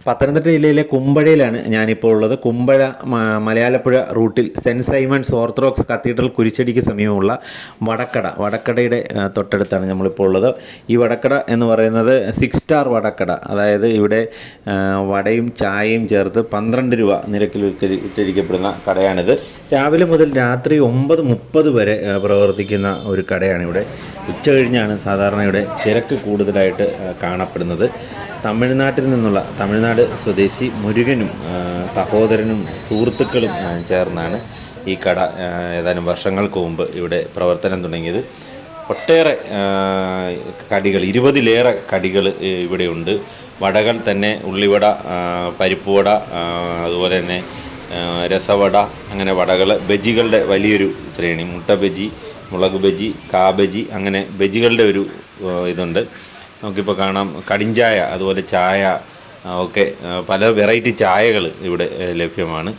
പത്തനംതിട്ട ജില്ലയിലെ കുമ്പഴയിലാണ് ഞാനിപ്പോൾ ഉള്ളത്. കുമ്പഴ മലയാലപ്പുഴ റൂട്ടിൽ സെൻറ്റ് സൈമൺസ് ഓർത്തഡോക്സ് കത്തീഡ്രൽ കുരിശടിക്ക് സമീപമുള്ള വടക്കടയുടെ തൊട്ടടുത്താണ് നമ്മളിപ്പോൾ ഉള്ളത്. ഈ വടക്കട എന്ന് പറയുന്നത് 6 സ്റ്റാർ വടക്കട. അതായത് ഇവിടെ വടയും ചായയും ചേർത്ത് 12 രൂപ നിരക്കിൽ വിറ്റഴിക്കപ്പെടുന്ന കടയാണിത്. രാവിലെ മുതൽ രാത്രി 9:30 വരെ പ്രവർത്തിക്കുന്ന ഒരു കടയാണിവിടെ. ഉച്ച കഴിഞ്ഞാണ് സാധാരണ ഇവിടെ തിരക്ക് കൂടുതലായിട്ട് കാണപ്പെടുന്നത്. തമിഴ്നാട് സ്വദേശി മുരുകനും സഹോദരനും സുഹൃത്തുക്കളും ചേർന്നാണ് ഈ കട ഏതാനും വർഷങ്ങൾക്ക് മുമ്പ് ഇവിടെ പ്രവർത്തനം തുടങ്ങിയത്. ഒട്ടേറെ കടികൾ, 20-ലേറെ കടികൾ ഇവിടെയുണ്ട്. വടകൾ തന്നെ ഉള്ളിവട, പരിപ്പുവട, അതുപോലെ തന്നെ രസവട, അങ്ങനെ വടകൾ. ബജികളുടെ വലിയൊരു ശ്രേണി, മുട്ട ബജി, മുളക് ബജി, കാബജി, അങ്ങനെ ബജികളുടെ ഒരു ഇതുണ്ട്. നമുക്കിപ്പോൾ കാണാം കടിഞ്ചായ, അതുപോലെ ചായ ഒക്കെ, പല വെറൈറ്റി ചായകൾ ഇവിടെ ലഭ്യമാണ്.